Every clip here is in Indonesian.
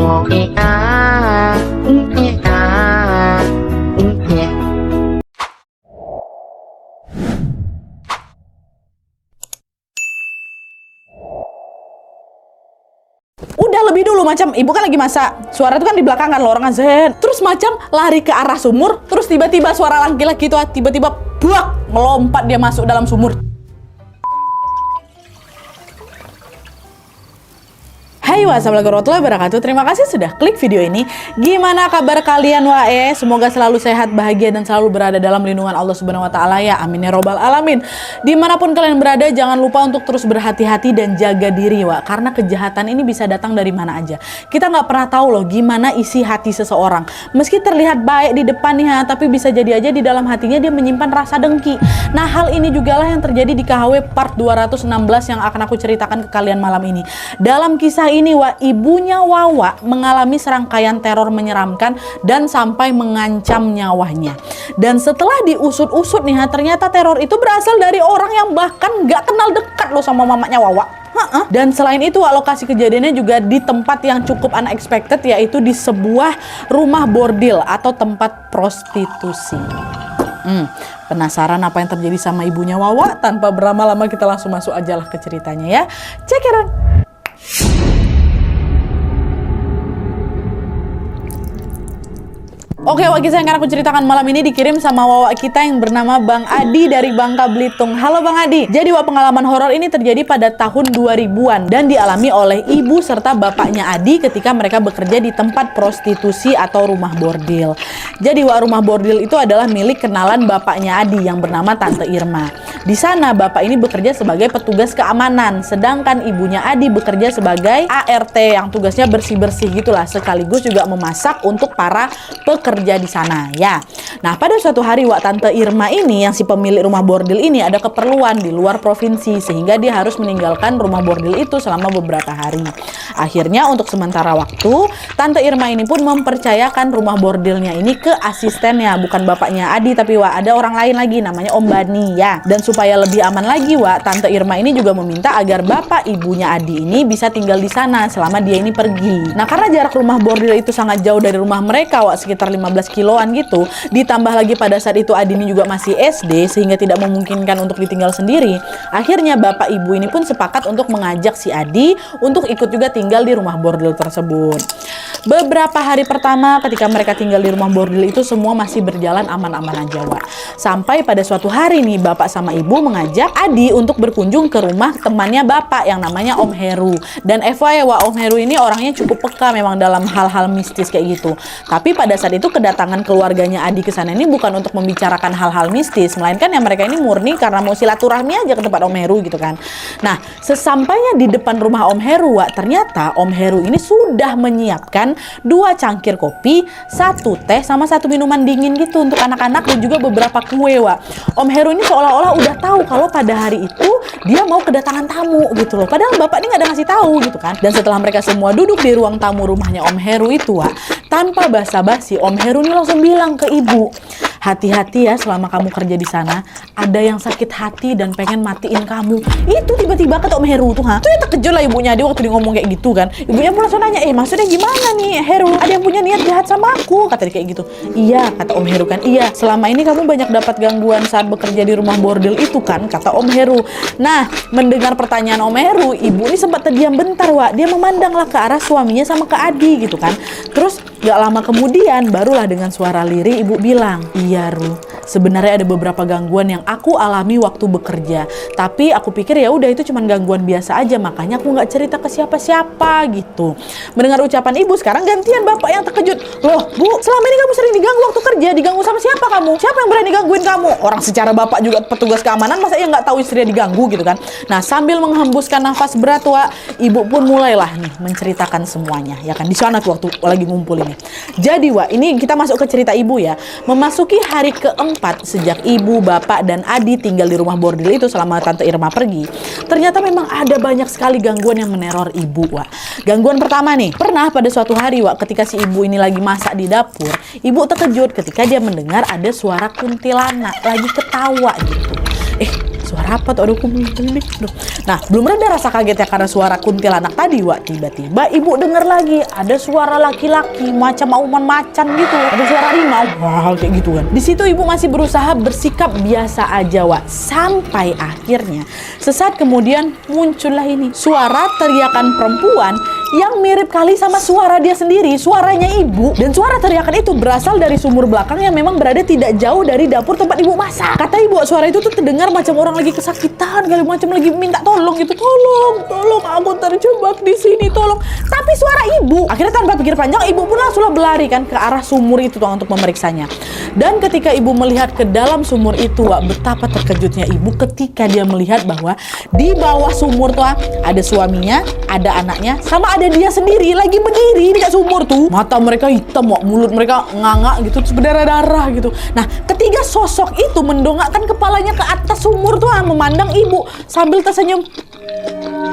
Udah lebih dulu, macam ibu kan lagi masak, suara itu kan di belakang kan lorong azan, terus macam lari ke arah sumur, terus tiba-tiba suara laki-laki itu tiba-tiba buak melompat dia masuk dalam sumur. Hai, wassalamualaikum warahmatullahi wabarakatuh. Terima kasih sudah klik video ini. Gimana kabar kalian wae? Semoga selalu sehat, bahagia, dan selalu berada dalam lindungan Allah Subhanahu wa Ta'ala ya. Amin ya robbal alamin. Dimanapun kalian berada, jangan lupa untuk terus berhati-hati dan jaga diri wa. Karena kejahatan ini bisa datang dari mana aja. Kita nggak pernah tahu loh gimana isi hati seseorang. Meski terlihat baik di depan nih, tapi bisa jadi aja di dalam hatinya dia menyimpan rasa dengki. Nah, hal ini juga lah yang terjadi di KHW part 216 yang akan aku ceritakan ke kalian malam ini. Dalam kisah ini ibunya Wawa mengalami serangkaian teror menyeramkan dan sampai mengancam nyawanya. Dan setelah diusut-usut nih, ternyata teror itu berasal dari orang yang bahkan gak kenal dekat loh sama mamanya Wawa. Dan selain itu lokasi kejadiannya juga di tempat yang cukup unexpected, yaitu di sebuah rumah bordil atau tempat prostitusi. Penasaran apa yang terjadi sama ibunya Wawa? Tanpa berlama-lama kita langsung masuk aja lah ke ceritanya ya. Check it out. Oke, kisah yang akan aku ceritakan malam ini dikirim sama Wawa kita yang bernama Bang Adi dari Bangka Belitung. Halo Bang Adi. Jadi pengalaman horor ini terjadi pada tahun 2000-an dan dialami oleh ibu serta bapaknya Adi ketika mereka bekerja di tempat prostitusi atau rumah bordil. Jadi rumah bordil itu adalah milik kenalan bapaknya Adi yang bernama Tante Irma. Di sana bapak ini bekerja sebagai petugas keamanan, sedangkan ibunya Adi bekerja sebagai ART yang tugasnya bersih-bersih gitulah, sekaligus juga memasak untuk para pekerja di sana ya. Nah, pada suatu hari Tante Irma ini yang si pemilik rumah bordil ini ada keperluan di luar provinsi sehingga dia harus meninggalkan rumah bordil itu selama beberapa hari. Akhirnya untuk sementara waktu Tante Irma ini pun mempercayakan rumah bordilnya ini ke asistennya, bukan bapaknya Adi tapi ada orang lain lagi namanya Om Bani ya. Dan supaya lebih aman lagi Tante Irma ini juga meminta agar bapak ibunya Adi ini bisa tinggal di sana selama dia ini pergi. Nah, karena jarak rumah bordil itu sangat jauh dari rumah mereka sekitar 15 kiloan gitu, ditambah lagi pada saat itu Adi ini juga masih SD sehingga tidak memungkinkan untuk ditinggal sendiri. Akhirnya bapak ibu ini pun sepakat untuk mengajak si Adi untuk ikut juga tinggal di rumah bordil tersebut. Beberapa hari pertama ketika mereka tinggal di rumah bordil itu semua masih berjalan aman-aman aja sampai pada suatu hari nih bapak sama ibu mengajak Adi untuk berkunjung ke rumah temannya bapak yang namanya Om Heru. Dan FYI Om Heru ini orangnya cukup peka memang dalam hal-hal mistis kayak gitu. Tapi pada saat itu kedatangan keluarganya Adi ke sana ini bukan untuk membicarakan hal-hal mistis, melainkan yang mereka ini murni karena mau silaturahmi aja ke tempat Om Heru gitu kan. Nah, sesampainya di depan rumah Om Heru ternyata Om Heru ini sudah menyiapkan 2 cangkir kopi, 1 teh sama 1 minuman dingin gitu untuk anak-anak dan juga beberapa kue Om Heru ini seolah-olah udah tahu kalau pada hari itu dia mau kedatangan tamu gitu loh. Padahal bapak ini nggak ada ngasih tahu gitu kan. Dan setelah mereka semua duduk di ruang tamu rumahnya Om Heru itu tanpa basa-basi Om Heru ini langsung bilang ke ibu, hati-hati ya selama kamu kerja di sana, ada yang sakit hati dan pengen matiin kamu. Itu tiba-tiba kata Om Heru tuh tuh ya terkejut lah ibunya dia waktu dia ngomong kayak gitu kan. Ibunya pun langsung nanya, maksudnya gimana nih Heru? Ada yang punya niat jahat sama aku? Kata dia kayak gitu. Iya, kata Om Heru kan. Iya, selama ini kamu banyak dapat gangguan saat bekerja di rumah bordil itu kan, kata Om Heru. Nah, mendengar pertanyaan Om Heru, ibu ini sempat terdiam bentar dia memandanglah ke arah suaminya sama ke Adi gitu kan. Terus gak lama kemudian barulah dengan suara lirih ibu bilang, iya Ru, sebenarnya ada beberapa gangguan yang aku alami waktu bekerja, tapi aku pikir ya udah itu cuma gangguan biasa aja, makanya aku nggak cerita ke siapa-siapa gitu. Mendengar ucapan ibu, sekarang gantian bapak yang terkejut. Loh Bu, selama ini kamu sering diganggu waktu kerja, diganggu sama siapa kamu? Siapa yang berani gangguin kamu? Orang secara bapak juga petugas keamanan, masa ia nggak tahu istrinya diganggu gitu kan? Nah, sambil menghembuskan nafas berat ibu pun mulailah nih menceritakan semuanya ya kan, di sana tuh waktu lagi ngumpul ini. Jadi ini kita masuk ke cerita ibu ya. Memasuki hari keempat sejak ibu, bapak, dan Adi tinggal di rumah bordil itu selama Tante Irma pergi, ternyata memang ada banyak sekali gangguan yang meneror ibu Gangguan pertama nih, pernah pada suatu hari ketika si ibu ini lagi masak di dapur, ibu terkejut ketika dia mendengar ada suara kuntilanak lagi ketawa gitu. suara apa tuh? Aduh, nah, belum reda rasa kagetnya karena suara kuntilanak tadi, Wak. Tiba-tiba ibu dengar lagi ada suara laki-laki macam auman macan gitu. Ada suara harimau. Wah, kayak gitu kan. Di situ ibu masih berusaha bersikap biasa aja, Wak. Sampai akhirnya sesaat kemudian muncullah ini suara teriakan perempuan yang mirip kali sama suara dia sendiri, suaranya ibu. Dan suara teriakan itu berasal dari sumur belakang yang memang berada tidak jauh dari dapur tempat ibu masak. Kata ibu, suara itu tuh terdengar macam orang lagi kesakitan, kali macam lagi minta tolong gitu. Tolong, aku terjebak di sini, tolong. Tapi suara ibu. Akhirnya tanpa pikir panjang, ibu pun langsung berlari kan ke arah sumur itu tuh untuk memeriksanya. Dan ketika ibu melihat ke dalam sumur itu, Wak, betapa terkejutnya ibu ketika dia melihat bahwa di bawah sumur tuh ada suaminya, ada anaknya, sama ada dia sendiri lagi berdiri di dekat sumur tuh. Mata mereka hitam, Wak, mulut mereka nganga gitu, terus berdarah-darah gitu. Nah, ketiga sosok itu mendongakkan kepalanya ke atas sumur tuh, memandang ibu sambil tersenyum.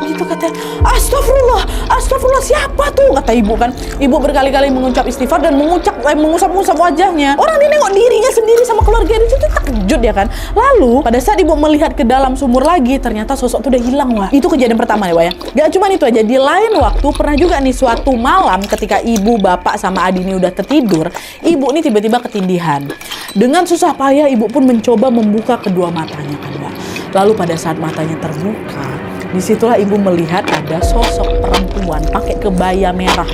Gitu katanya, astagfirullah, siapa tuh? Kata ibu kan. Ibu berkali-kali mengucap istighfar dan mengusap-usap wajahnya. Orang dia nengok dirinya sendiri sama keluarga itu terkejut ya kan. Lalu pada saat ibu melihat ke dalam sumur lagi, ternyata sosok itu udah hilang, Wak. Itu kejadian pertama ya, Wak ya. Gak cuma itu aja, di lain waktu pernah juga nih suatu malam ketika ibu, bapak sama Adi ini udah tertidur, ibu ini tiba-tiba ketindihan. Dengan susah payah ibu pun mencoba membuka kedua matanya kan, Wak. Lalu pada saat matanya terbuka, disitulah ibu melihat ada sosok perempuan pakai kebaya merah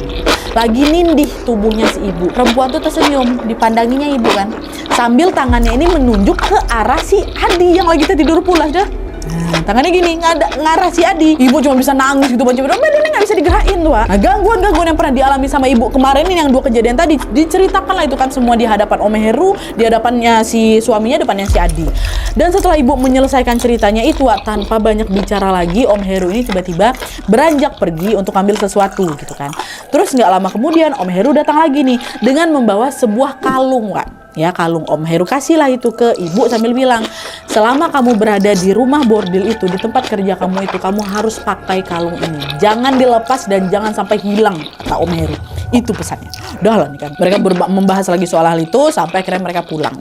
lagi nindih tubuhnya si ibu. Perempuan tuh tersenyum, dipandanginya ibu kan, sambil tangannya ini menunjuk ke arah si Adi yang lagi tidur pulas dah. Nah, tangannya gini, ngarah si Adi. Ibu cuma bisa nangis gitu, macam udah dia nggak bisa digerakin tuh. Nah, gangguan-gangguan yang pernah dialami sama ibu kemarin ini, yang dua kejadian tadi diceritakan lah itu kan semua di hadapan Om Heru, di hadapannya si suaminya, depannya si Adi. Dan setelah ibu menyelesaikan ceritanya itu, Wak, tanpa banyak bicara lagi, Om Heru ini tiba-tiba beranjak pergi untuk ambil sesuatu gitu kan. Terus nggak lama kemudian Om Heru datang lagi nih dengan membawa sebuah kalung, Wak. Ya, kalung. Om Heru kasihlah itu ke ibu sambil bilang, selama kamu berada di rumah bordil itu, di tempat kerja kamu itu, kamu harus pakai kalung ini. Jangan dilepas dan jangan sampai hilang, kata Om Heru. Itu pesannya. Udah lah nih kan. Mereka membahas lagi soal hal itu sampai akhirnya mereka pulang.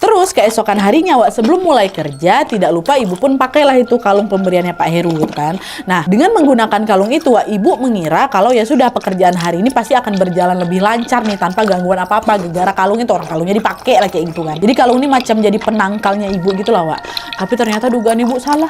Terus keesokan harinya, Wak, sebelum mulai kerja, tidak lupa ibu pun pakailah itu kalung pemberiannya Pak Heru gitu kan. Nah, dengan menggunakan kalung itu, Wak, ibu mengira kalau ya sudah pekerjaan hari ini pasti akan berjalan lebih lancar nih tanpa gangguan apa-apa. Gara-gara kalung itu, orang kalungnya dipakai lah kayak gitu kan. Jadi kalung ini macam jadi penangkalnya ibu gitu lah, Wak. Tapi ternyata dugaan ibu salah.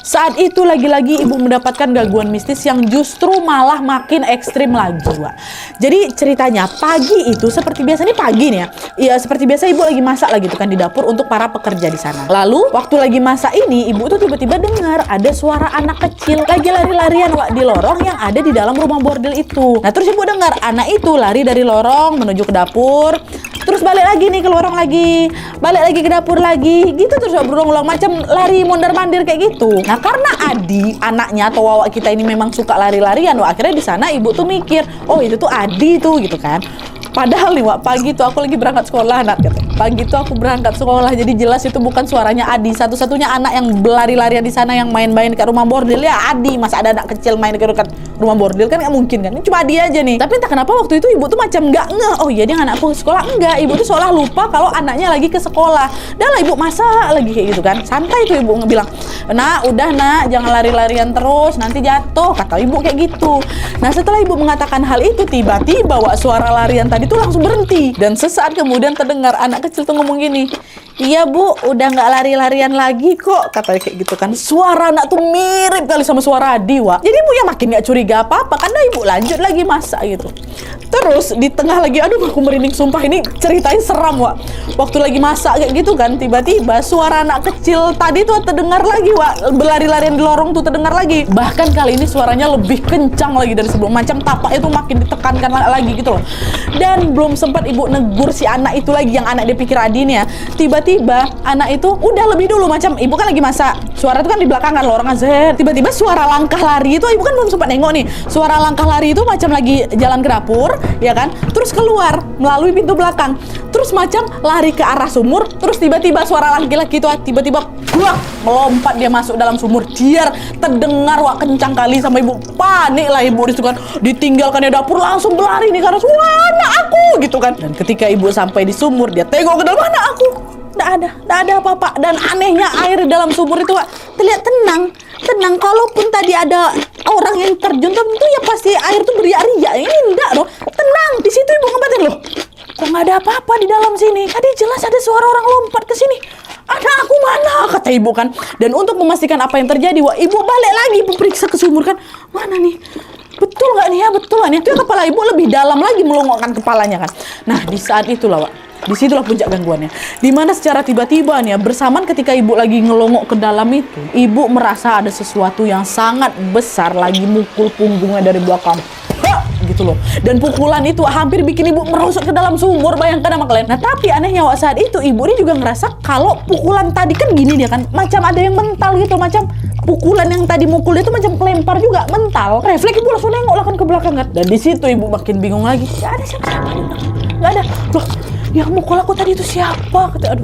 Saat itu lagi-lagi ibu mendapatkan gangguan mistis yang justru malah makin ekstrim lagi, Wak. Jadi ceritanya pagi itu seperti biasa nih, pagi nih ya. Iya, seperti biasa ibu lagi masak lagi tuh kan di dapur untuk para pekerja di sana. Lalu waktu lagi masak ini, ibu tuh tiba-tiba dengar ada suara anak kecil lagi lari-larian, Wak, di lorong yang ada di dalam rumah bordil itu. Nah, terus ibu dengar anak itu lari dari lorong menuju ke dapur. Terus balik lagi nih ke lorong lagi, balik lagi ke dapur lagi, gitu terus berulang-ulang macam lari mondar-mandir kayak gitu. Nah, karena Adi anaknya atau Wawak kita ini memang suka lari-larian, Wak, akhirnya di sana ibu tuh mikir, oh itu tuh Adi tuh gitu kan. Padahal nih, Wak, pagi tuh aku lagi berangkat sekolah, Nat, gitu. Pagi tuh aku berangkat sekolah, jadi jelas itu bukan suaranya Adi. Satu-satunya anak yang berlari-larian di sana yang main-main ke rumah bordil ya Adi. Masa ada anak kecil main ke rumah bordil, kan nggak mungkin kan? Ini cuma Adi aja nih. Tapi entah kenapa waktu itu ibu tuh macam nggak ngeh. Oh iya, dia anakku sekolah. Enggak, ibu tuh seolah lupa kalau anaknya lagi ke sekolah. Dan lah ibu masak lagi kayak gitu kan. Santai tuh ibu ngebilang, "Nak, udah nak, jangan lari-larian terus, nanti jatuh," kata ibu kayak gitu. Nah, setelah ibu mengatakan hal itu, tiba-tiba, Wak, suara larian tadi itu langsung berhenti. Dan sesaat kemudian terdengar anak kecil tuh ngomong gini, "Iya Bu, udah nggak lari-larian lagi kok," katanya kayak gitu kan. Suara anak tuh mirip kali sama suara Adi, Wak. Jadi ibu ya makin nggak curiga apa-apa karena ibu lanjut lagi masak gitu. Terus di tengah lagi, aduh aku merinding sumpah, ini ceritain seram, Wak. Waktu lagi masak kayak gitu kan, tiba-tiba suara anak kecil tadi tuh terdengar lagi, Wak. Berlari-larian di lorong tuh terdengar lagi. Bahkan kali ini suaranya lebih kencang lagi dari sebelum. Macam tapaknya tuh makin ditekankan lagi gitu loh. Dan belum sempat ibu negur si anak itu lagi, yang anak dia pikir Adi nih ya, tiba-tiba anak itu udah lebih dulu, macam ibu kan lagi masak, suara itu kan di belakang kan lorong azan. Tiba-tiba suara langkah lari itu, ibu kan belum sempat nengok nih, suara langkah lari itu macam lagi jalan ke dapur ya kan, terus keluar melalui pintu belakang, terus macam lari ke arah sumur, terus tiba-tiba suara laki-laki itu tiba-tiba buak, melompat dia masuk dalam sumur. Dia terdengar, Wak, kencang kali sama ibu. Panik lah ibu disitu kan, ditinggalkan di dapur, langsung berlari nih karena suara anak aku gitu kan. Dan ketika ibu sampai di sumur, dia tengok ke dalam, anak aku Nggak ada apa-apa. Dan anehnya air di dalam sumur itu, Wak, terlihat tenang. Kalaupun tadi ada orang yang terjun tentu ya pasti air tuh beriak-riak. Ini enggak loh, tenang. Di situ ibu ngebatin loh. Kok nggak ada apa-apa di dalam sini? Tadi jelas ada suara orang lompat ke sini. Ada aku mana? Kata ibu kan. Dan untuk memastikan apa yang terjadi, wah, ibu balik lagi periksa ke sumur kan. Mana nih? Betul nggak nih ya? Betul nggak nih? Itu kepala ibu lebih dalam lagi melongokkan kepalanya kan. Nah di saat itulah, Wak, disitulah puncak gangguannya. Dimana secara tiba-tiba nih ya, bersamaan ketika ibu lagi ngelongok ke dalam itu, ibu merasa ada sesuatu yang sangat besar lagi mukul punggungnya dari belakang. Gitu loh. Dan pukulan itu hampir bikin ibu merosot ke dalam sumur, bayangkan sama kalian. Nah tapi anehnya, Wak, saat itu ibu ini juga ngerasa kalau pukulan tadi kan gini dia kan, macam ada yang mental gitu, macam pukulan yang tadi mukul itu macam kelempar juga, mental. Refleks ibu langsung nengok lah kan ke belakang kan. Dan di situ ibu makin bingung lagi. Gak ada siapa-siapa, gak ada. Loh, yang mukul aku tadi itu siapa? Kata, aduh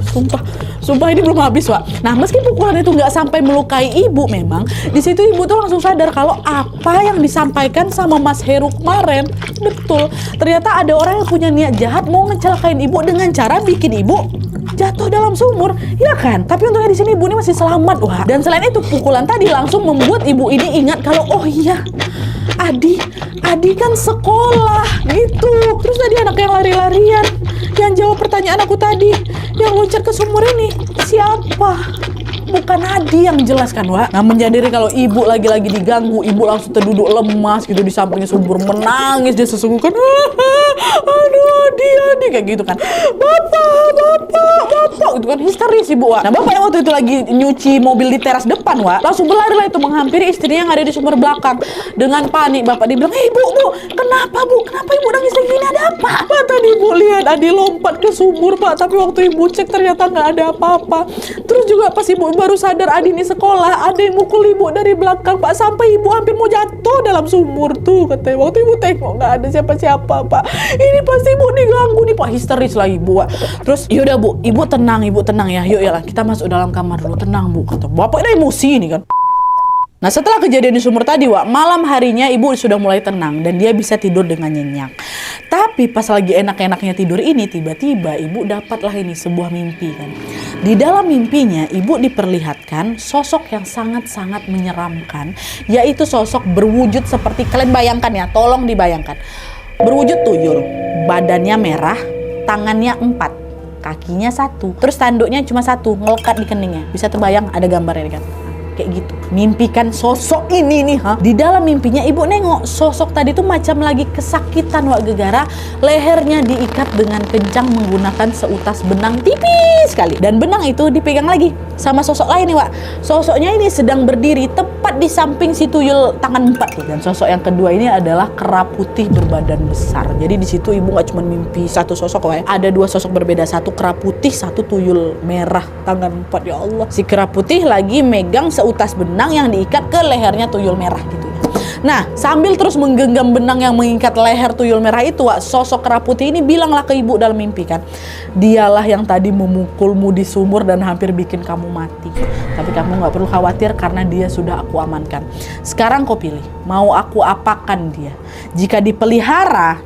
sumpah ini belum habis, Wak. Nah meski pukulan itu nggak sampai melukai ibu, memang di situ ibu tuh langsung sadar kalau apa yang disampaikan sama Mas Heru kemarin betul. Ternyata ada orang yang punya niat jahat mau ngecelakain ibu dengan cara bikin ibu jatuh dalam sumur, ya kan? Tapi untungnya di sini ibu ini masih selamat, Wak. Dan selain itu pukulan tadi langsung membuat ibu ini ingat kalau oh iya, Adi kan sekolah gitu. Terus tadi anak yang lari-larian yang jawab pertanyaan aku tadi, yang loncat ke sumur ini siapa? Bukan Adi yang jelaskan, Wak. Nah menyadari kalau ibu lagi-lagi diganggu, ibu langsung terduduk lemas gitu di sampingnya sumur, menangis dia sesungguhkan. Aduh Adi kayak gitu kan. Bapak gitu kan, histeris ibu, Wak. Nah bapak yang waktu itu lagi nyuci mobil di teras depan, Wak, langsung berlari lah itu menghampiri istrinya yang ada di sumur belakang. Dengan panik bapak dibilang, bu, kenapa ibu nangis kayak gini, ada apa? Pak tadi ibu lihat Adi lompat ke sumur, Pak, tapi waktu ibu cek ternyata nggak ada apa-apa. Terus juga pas ibu baru sadar Adi ini sekolah, ada yang mukul ibu dari belakang, Pak, sampai ibu hampir mau jatuh dalam sumur tuh, katanya. Waktu ibu tengok nggak ada siapa-siapa, Pak. Ini pasti ibu diganggu nih, Pak. Histeris lah ibu, Wak. Terus yaudah bu, ibu tenang ya. Yuk ya lah, kita masuk dalam kamar dulu. Tenang bu, kata bapak ini emosi nih kan. Nah setelah kejadian di sumur tadi, Wak, malam harinya ibu sudah mulai tenang dan dia bisa tidur dengan nyenyak. Tapi pas lagi enak-enaknya tidur ini, tiba-tiba ibu dapatlah ini sebuah mimpi kan. Di dalam mimpinya ibu diperlihatkan sosok yang sangat-sangat menyeramkan, yaitu sosok berwujud seperti, kalian bayangkan ya, tolong dibayangkan. Berwujud tuyul, badannya merah, tangannya 4, kakinya 1, terus tanduknya cuma 1, ngelekat di keningnya. Bisa terbayang ada gambarnya kan? Kayak gitu. Mimpikan sosok ini nih, Di dalam mimpinya ibu nengok sosok tadi tuh macam lagi kesakitan, Wak, gegara. Lehernya diikat dengan kencang menggunakan seutas benang tipis sekali. Dan benang itu dipegang lagi sama sosok lain nih, Wak. Sosoknya ini sedang berdiri tepat di samping si tuyul tangan 4 tuh. Dan sosok yang kedua ini adalah kera putih berbadan besar. Jadi di situ ibu nggak cuma mimpi satu sosok, Wak. Ada 2 sosok berbeda, satu kera putih, satu tuyul merah tangan 4. Ya Allah. Si kera putih lagi megang seutas benang yang diikat ke lehernya tuyul merah gitu. Nah, sambil terus menggenggam benang yang mengikat leher tuyul merah itu, Wak, sosok kera putih ini bilanglah ke ibu dalam mimpi kan, dialah yang tadi memukulmu di sumur dan hampir bikin kamu mati. Tapi kamu nggak perlu khawatir karena dia sudah aku amankan. Sekarang kau pilih, mau aku apakan dia? Jika dipelihara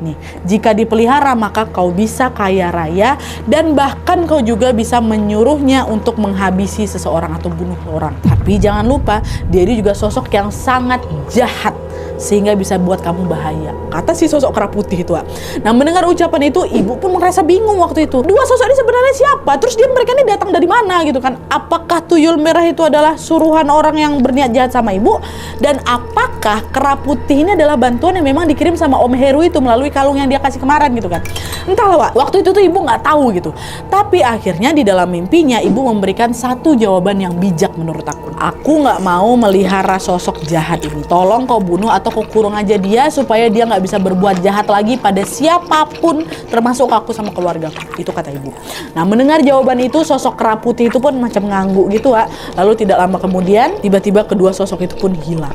maka kau bisa kaya raya dan bahkan kau juga bisa menyuruhnya untuk menghabisi seseorang atau bunuh orang. Tapi jangan lupa, dia ini juga sosok yang sangat jahat sehingga bisa buat kamu bahaya, kata si sosok kera putih itu, Wak. Nah mendengar ucapan itu ibu pun merasa bingung waktu itu. 2 sosok ini sebenarnya siapa? Terus mereka ini datang dari mana gitu kan? Apakah tuyul merah itu adalah suruhan orang yang berniat jahat sama ibu? Dan apakah kera putih ini adalah bantuan yang memang dikirim sama Om Heru itu melalui kalung yang dia kasih kemarin gitu kan? Entahlah, Wak. Waktu itu tuh ibu nggak tahu gitu. Tapi akhirnya di dalam mimpinya ibu memberikan satu jawaban yang bijak menurut aku. Aku nggak mau melihara sosok jahat ini. Tolong kau bunuh atau kau kurung aja dia supaya dia nggak bisa berbuat jahat lagi pada siapapun, termasuk aku sama keluargaku. Itu kata ibu. Nah mendengar jawaban itu, sosok kera putih itu pun macam ngangguk gitu, Wak. Lalu tidak lama kemudian tiba-tiba kedua sosok itu pun hilang.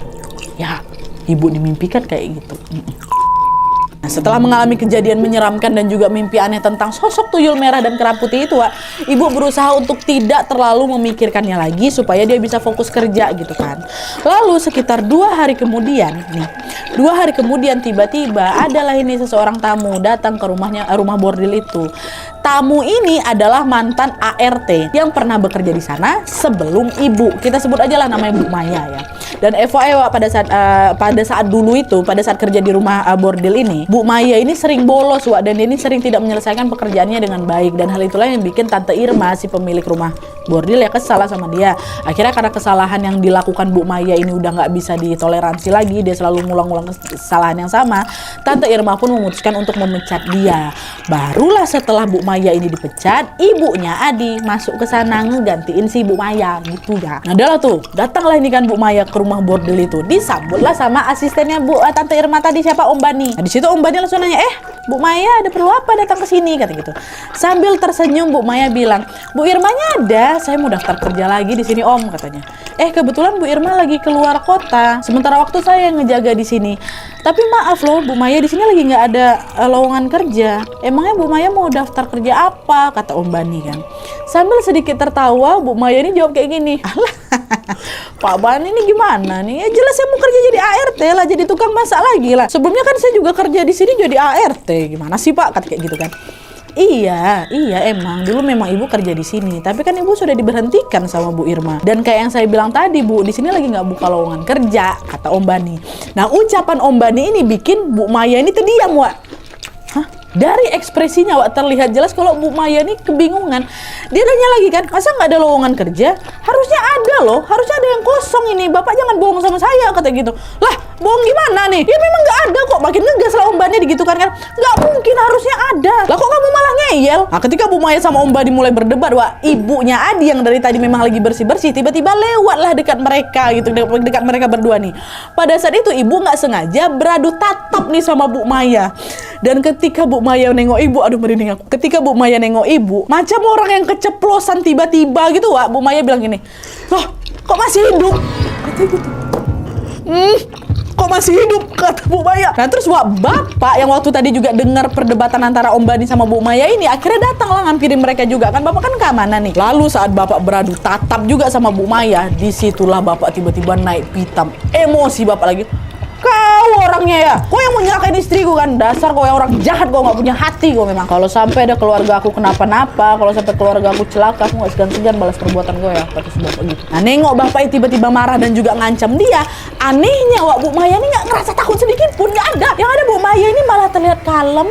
Ya, ibu dimimpikan kayak gitu. Nah, setelah mengalami kejadian menyeramkan dan juga mimpi aneh tentang sosok tuyul merah dan kera putih itu, Wak, ibu berusaha untuk tidak terlalu memikirkannya lagi supaya dia bisa fokus kerja gitu kan. Lalu sekitar 2 hari kemudian tiba-tiba adalah ini seseorang tamu datang ke rumah bordil itu. tamu ini adalah mantan ART yang pernah bekerja di sana sebelum ibu. Kita sebut aja lah namanya Bu Maya ya. Dan FYI Wak, pada saat dulu itu, pada saat kerja di rumah bordil ini, Bu Maya ini sering bolos Wak, dan dia ini sering tidak menyelesaikan pekerjaannya dengan baik. Dan hal itulah yang bikin Tante Irma, si pemilik rumah bordil ya, kesal sama dia. Akhirnya karena kesalahan yang dilakukan Bu Maya ini udah nggak bisa ditoleransi lagi, dia selalu ngulang-ngulang kesalahan yang sama, Tante Irma pun memutuskan untuk memecat dia. Barulah setelah Bu Maya ini dipecat, ibunya Adi masuk ke sana ngegantiin si Bu Maya gitu ya. Nah adalah tuh, datanglah ini kan Bu Maya ke rumah bordil itu, disambutlah sama asistennya Tante Irma tadi, siapa, Om Bani. Nah di situ Om Bani langsung nanya, Bu Maya ada perlu apa datang ke sini, kata gitu. Sambil tersenyum Bu Maya bilang, Bu Irmanya ada, saya mau daftar kerja lagi di sini Om, katanya. Kebetulan Bu Irma lagi keluar kota, sementara waktu saya yang ngejaga di sini. Tapi maaf loh, Bu Maya di sini lagi nggak ada lowongan kerja. Emangnya Bu Maya mau daftar kerja apa, kata Om Bani kan. Sambil sedikit tertawa, Bu Maya ini jawab kayak gini, alah, Pak Bani ini gimana nih? Ya jelas saya mau kerja jadi ART lah, jadi tukang masak lagi lah. Sebelumnya kan saya juga kerja di sini jadi ART. Gimana sih Pak? Kata kayak gitu kan. Iya emang dulu memang ibu kerja di sini, tapi kan ibu sudah diberhentikan sama Bu Irma. Dan kayak yang saya bilang tadi Bu, di sini lagi nggak buka lowongan kerja, kata Om Bani. Nah ucapan Om Bani ini bikin Bu Maya ini terdiam Wak. Dari ekspresinya Wak terlihat jelas kalau Bu Maya ini kebingungan. Dia nanya lagi kan, masa nggak ada lowongan kerja? Harusnya ada loh, harusnya ada yang kosong ini. Bapak jangan bohong sama saya, kata gitu. Lah, bohong gimana nih? Ya memang nggak ada kok. Makin ngegas lah Om Bani gitu kan. Nggak mungkin, harusnya ada. Lah kok kamu malah ngeyel? Nah ketika Bu Maya sama Om Bani mulai berdebat Wak, ibunya Adi yang dari tadi memang lagi bersih-bersih tiba-tiba lewatlah dekat mereka gitu, dekat mereka berdua nih. Pada saat itu ibu nggak sengaja beradu tatap nih sama Bu Maya. Dan ketika Bu Maya nengok ibu, aduh merinding aku. Ketika Bu Maya nengok ibu, macam orang yang keceplosan tiba-tiba gitu Wak. Bu Maya bilang gini, loh kok masih hidup? Kata gitu. Kok masih hidup, kata Bu Maya. Nah terus Wak, bapak yang waktu tadi juga dengar perdebatan antara Om Bani sama Bu Maya ini akhirnya datanglah ngampirin mereka juga kan. Bapak kan keamanan nih. Lalu saat bapak beradu tatap juga sama Bu Maya, disitulah bapak tiba-tiba naik pitam. Emosi bapak lagi. Kau orangnya ya, kau yang mau nyelakain istriku kan. Dasar kau yang orang jahat, kau gak punya hati kau memang. Kalau sampai ada keluarga aku kenapa-napa, kalau sampai keluarga aku celaka, aku gak segan-segan balas perbuatan kau ya, kata si bapak gitu. Nah nengok bapak tiba-tiba marah dan juga ngancam dia. Anehnya Wak, Bu Maya ini gak ngerasa takut sedikit pun, gak ada. Yang ada Bu Maya ini malah terlihat kalem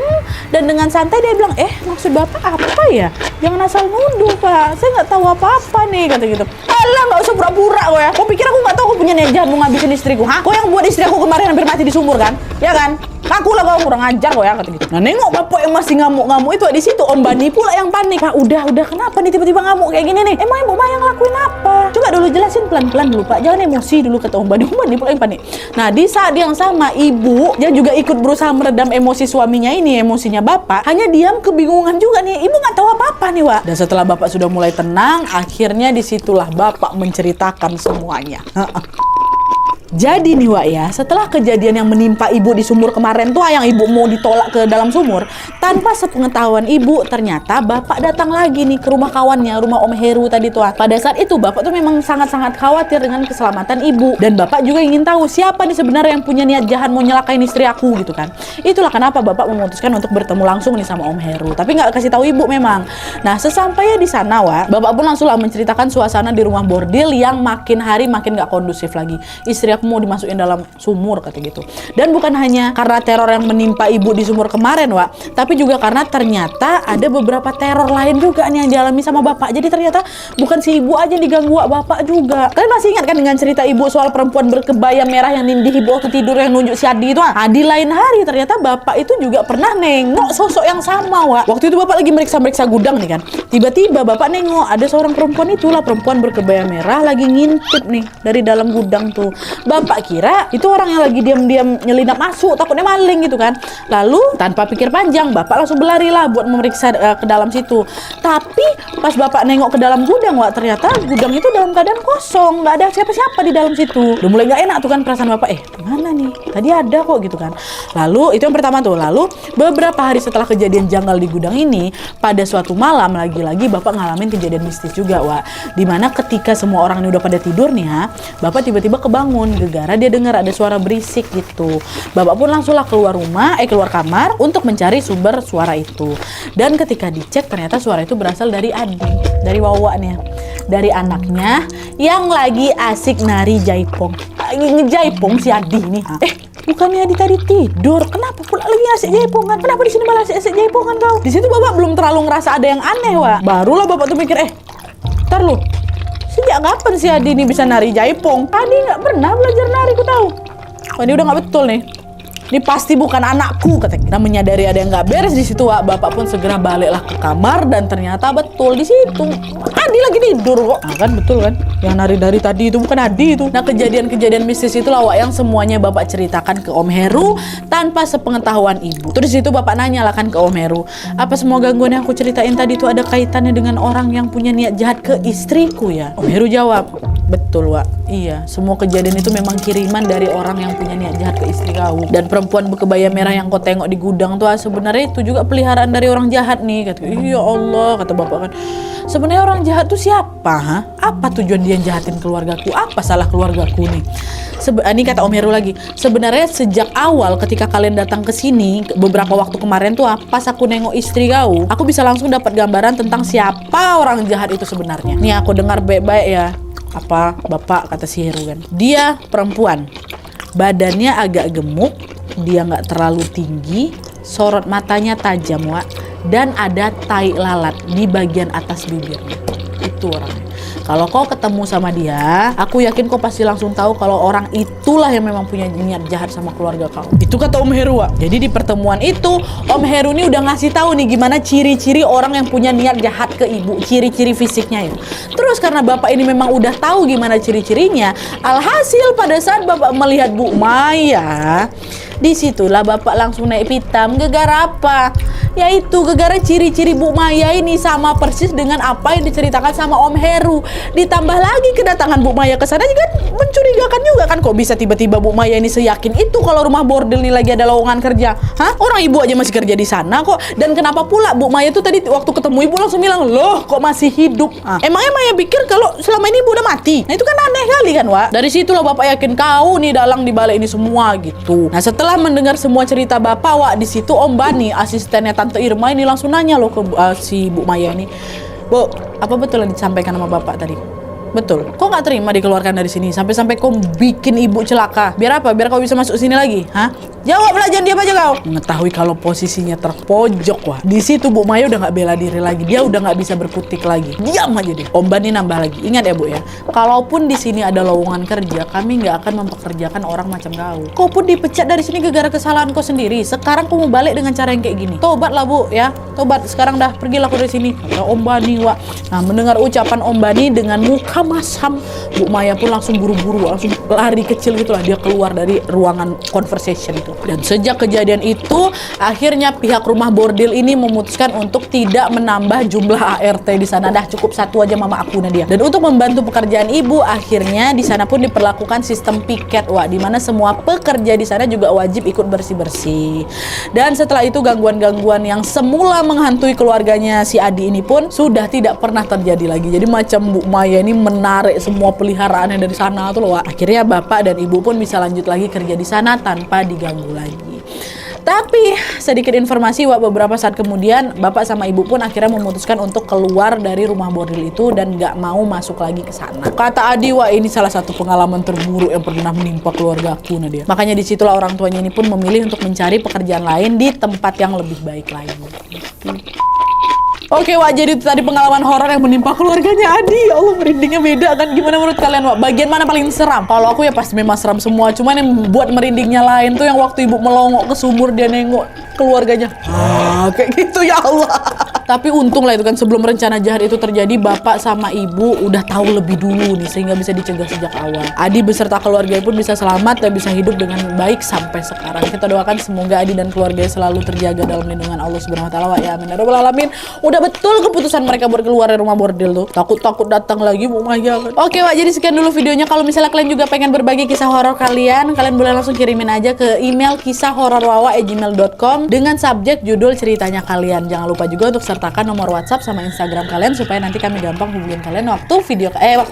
dan dengan santai dia bilang, maksud bapak apa ya? Jangan asal nuduh Pak, saya gak tahu apa-apa nih, kata gitu. Alah gak usah pura-pura kau ya. Kau pikir aku gak tahu kau punya niat jahat mau ngabisin istriku? Kau yang buat istri aku kemarin hampir mati di sumur kan? Ya kan? Ngaku lah kau kurang ajar kok ya, kata gitu. Nah nengok bapak yang masih ngamuk-ngamuk itu di situ Om Bani pula yang panik. Udah kenapa nih tiba-tiba ngamuk kayak gini nih? Emang Bu Maya ngelakuin apa? Coba dulu jelasin pelan-pelan dulu Pak, jangan emosi dulu, kata Om Bani. Om Bani pula yang panik. Nah di saat yang sama ibu yang juga ikut berusaha meredam emosi suaminya ini, emosinya bapak, hanya diam kebingungan juga nih. Ibu nggak tahu apa-apa nih Wak. Dan setelah bapak sudah mulai tenang, akhirnya disitulah bapak menceritakan semuanya. Jadi nih Wak ya, setelah kejadian yang menimpa ibu di sumur kemarin tuh, yang ibu mau ditolak ke dalam sumur, tanpa sepengetahuan ibu, ternyata bapak datang lagi nih ke rumah kawannya, rumah Om Heru tadi tuh. Pada saat itu bapak tuh memang sangat-sangat khawatir dengan keselamatan ibu, dan bapak juga ingin tahu siapa nih sebenarnya yang punya niat jahat mau nyelakain istri aku gitu kan. Itulah kenapa bapak memutuskan untuk bertemu langsung nih sama Om Heru, tapi nggak kasih tahu ibu memang. Nah sesampainya di sana Wak, bapak pun langsunglah menceritakan suasana di rumah bordil yang makin hari makin nggak kondusif lagi. Istri aku mau dimasukin dalam sumur, kata gitu. Dan bukan hanya karena teror yang menimpa ibu di sumur kemarin Wak, tapi juga karena ternyata ada beberapa teror lain juga nih yang dialami sama bapak. Jadi ternyata bukan si ibu aja diganggu Wak, bapak juga. Kalian masih ingat kan dengan cerita ibu soal perempuan berkebaya merah yang nindih ibu waktu tidur yang nunjuk si Adi itu? Di lain hari ternyata bapak itu juga pernah nengok sosok yang sama Wak. Waktu itu bapak lagi meriksa-meriksa gudang nih kan, tiba-tiba bapak nengok ada seorang perempuan, itulah perempuan berkebaya merah lagi ngintip nih dari dalam gudang tuh. Bapak kira itu orang yang lagi diam-diam nyelinap masuk, takutnya maling gitu kan. Lalu tanpa pikir panjang bapak langsung berlari lah buat memeriksa ke dalam situ. Tapi pas bapak nengok ke dalam gudang Wak, ternyata gudang itu dalam keadaan kosong, nggak ada siapa-siapa di dalam situ. Udah mulai nggak enak tuh kan perasaan bapak, gimana nih? Tadi ada kok gitu kan. Lalu itu yang pertama tuh. Lalu beberapa hari setelah kejadian janggal di gudang ini, pada suatu malam lagi-lagi bapak ngalamin kejadian mistis juga Wak. Dimana ketika semua orang ini udah pada tidur nih bapak tiba-tiba kebangun gegara dia dengar ada suara berisik gitu. Bapak pun langsunglah keluar kamar untuk mencari sumber suara itu. Dan ketika dicek ternyata suara itu berasal dari Adi, dari wawaknya, dari anaknya yang lagi asik nari jaipong. Ngejaipong si Adi nih. Bukannya Adi tadi tidur? Kenapa pula lagi asik jaipongan? Kenapa di sini malah asik jaipongan kau? Di situ bapak belum terlalu ngerasa ada yang aneh, Wak. Barulah bapak tuh mikir, ntar lu, sejak kapan si Adi ini bisa nari jaipong? Adi nggak pernah belajar nari, ku tahu. Wah, ini udah nggak betul nih. Ini pasti bukan anakku, katanya. Kita menyadari ada yang nggak beres di situ, Wak. Bapak pun segera baliklah ke kamar dan ternyata betul di situ Adi lagi tidur kok. Nah, kan betul kan? Yang nari-nari tadi itu bukan Adi itu. Nah, kejadian-kejadian mistis itulah, Wak, yang semuanya bapak ceritakan ke Om Heru tanpa sepengetahuan ibu. Terus di situ bapak nanya lah kan ke Om Heru, apa semua gangguan yang aku ceritain tadi itu ada kaitannya dengan orang yang punya niat jahat ke istriku ya? Om Heru jawab, betul, Wak. Iya, semua kejadian itu memang kiriman dari orang yang punya niat jahat ke istri kau. Dan perempuan berkebaya merah yang kau tengok di gudang tuh sebenarnya itu juga peliharaan dari orang jahat nih, kata. Iya Allah, kata bapak kan. Sebenarnya orang jahat tuh siapa? Ha? Apa tujuan dia jahatin keluargaku? Apa salah keluargaku nih? Ini kata Om Heru lagi. Sebenarnya sejak awal ketika kalian datang ke sini beberapa waktu kemarin tuh pas aku nengok istri kau, aku bisa langsung dapat gambaran tentang siapa orang jahat itu sebenarnya. Nih aku dengar baik-baik ya. Apa bapak, kata si Heru kan, dia perempuan, badannya agak gemuk, dia nggak terlalu tinggi, sorot matanya tajam, Wak, dan ada tai lalat di bagian atas bibirnya. Itu orangnya. Kalau kau ketemu sama dia, aku yakin kau pasti langsung tahu kalau orang itulah yang memang punya niat jahat sama keluarga kau. Itu kata Om Heru, Wak. Jadi di pertemuan itu Om Heru ini udah ngasih tahu nih gimana ciri-ciri orang yang punya niat jahat ke ibu, ciri-ciri fisiknya itu. Terus karena bapak ini memang udah tahu gimana ciri-cirinya, alhasil pada saat bapak melihat Bu Maya, disitulah bapak langsung naik pitam. Gegara apa? Yaitu gegara ciri-ciri Bu Maya ini sama persis dengan apa yang diceritakan sama Om Heru. Ditambah lagi kedatangan Bu Maya ke sana juga mencurigakan juga kan, kok bisa tiba-tiba Bu Maya ini seyakin itu kalau rumah bordil ini lagi ada lowongan kerja. Hah? Orang ibu aja masih kerja di sana kok. Dan kenapa pula Bu Maya tuh tadi waktu ketemu ibu langsung bilang, "Loh, kok masih hidup?" Emangnya Maya pikir kalau selama ini ibu udah mati? Nah, itu kan aneh kali kan, Wak. Dari situlah bapak yakin kau nih dalang di balik ini semua gitu. Nah, setelah mendengar semua cerita bapak, Wak, di situ Om Bani, asistennya Tante Irma ini langsung nanya loh ke si Bu Maya ini, "Bu, apa betul yang disampaikan sama bapak tadi? Betul? Kok nggak terima dikeluarkan dari sini sampai kau bikin ibu celaka? Biar apa? Biar kau bisa masuk sini lagi? Hah? Jawablah, jangan diam aja kau." Mengetahui kalau posisinya terpojok, Wah, di situ Bu Maya udah nggak bela diri lagi. Dia udah nggak bisa berkutik lagi. Diam aja deh. Om Bani nambah lagi. Ingat ya, Bu ya. Kalaupun di sini ada lowongan kerja, kami nggak akan mempekerjakan orang macam kau. Kau pun dipecat dari sini gara-gara kesalahan kau sendiri. Sekarang kau mau balik dengan cara yang kayak gini. Tobatlah, Bu ya. Tobat. Sekarang dah pergilah kau dari sini. Kata Om Bani, Wah. Nah, mendengar ucapan Om Bani dengan muka masam, Bu Maya pun langsung buru-buru, langsung lari kecil gitulah, dia keluar dari ruangan conversation itu. Dan sejak kejadian itu, akhirnya pihak rumah bordil ini memutuskan untuk tidak menambah jumlah ART di sana. Dah cukup satu aja mama aku Nadia. Dan untuk membantu pekerjaan ibu, akhirnya di sana pun diperlakukan sistem piket, Wah, di mana semua pekerja di sana juga wajib ikut bersih-bersih. Dan setelah itu gangguan-gangguan yang semula menghantui keluarganya si Adi ini pun sudah tidak pernah terjadi lagi. Jadi macam Bu Maya ini menarik semua peliharaannya dari sana tuh loh, Wak. Akhirnya bapak dan ibu pun bisa lanjut lagi kerja di sana tanpa diganggu lagi. Tapi sedikit informasi, Wak, beberapa saat kemudian bapak sama ibu pun akhirnya memutuskan untuk keluar dari rumah bordil itu dan gak mau masuk lagi ke sana. Kata Adi, Wak, ini salah satu pengalaman terburuk yang pernah menimpa keluarga aku, Nadia. Makanya disitulah orang tuanya ini pun memilih untuk mencari pekerjaan lain di tempat yang lebih baik lain. Oke, Wak, jadi itu tadi pengalaman horor yang menimpa keluarganya Adi. Ya Allah, merindingnya beda kan. Gimana menurut kalian, Wak? Bagian mana paling seram? Kalau aku ya pasti memang seram semua. Cuman yang buat merindingnya lain tuh yang waktu ibu melongok ke sumur, dia nengok keluarganya. Kayak gitu, ya Allah. Tapi untung lah itu kan sebelum rencana jahat itu terjadi, bapak sama ibu udah tahu lebih dulu nih sehingga bisa dicegah sejak awal. Adi beserta keluarganya pun bisa selamat dan bisa hidup dengan baik sampai sekarang. Kita doakan semoga Adi dan keluarganya selalu terjaga dalam lindungan Allah Subhanahu wa taala. Ya amin ya rabbal alamin. Udah betul keputusan mereka buat keluar dari rumah bordil tuh. Takut datang lagi Bu Maya kan. Oke, Wak, jadi sekian dulu videonya. Kalau misalnya kalian juga pengen berbagi kisah horor kalian boleh langsung kirimin aja ke email kisahhororwawa@gmail.com dengan subjek judul ceritanya kalian. Jangan lupa juga untuk sertakan nomor WhatsApp sama Instagram kalian supaya nanti kami gampang hubungin kalian waktu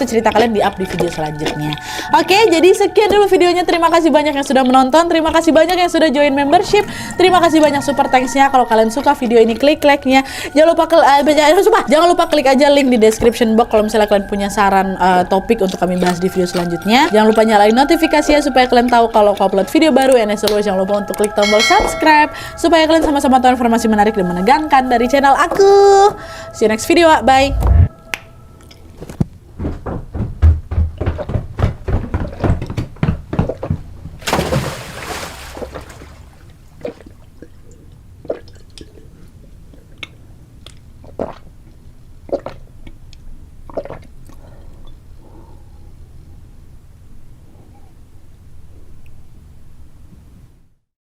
cerita kalian di-up di video selanjutnya. Oke, jadi sekian dulu videonya. Terima kasih banyak yang sudah menonton, terima kasih banyak yang sudah join membership, terima kasih banyak super thanks-nya. Kalau kalian suka video ini, klik like-nya. Jangan lupa klik aja link di description box kalau misalnya kalian punya saran topik untuk kami bahas di video selanjutnya. Jangan lupa nyalain notifikasinya supaya kalian tahu kalau aku upload video baru. And as always, jangan lupa untuk klik tombol subscribe supaya kalian sama-sama tahu informasi menarik dan menegangkan dari channel aku. See you next video, bye.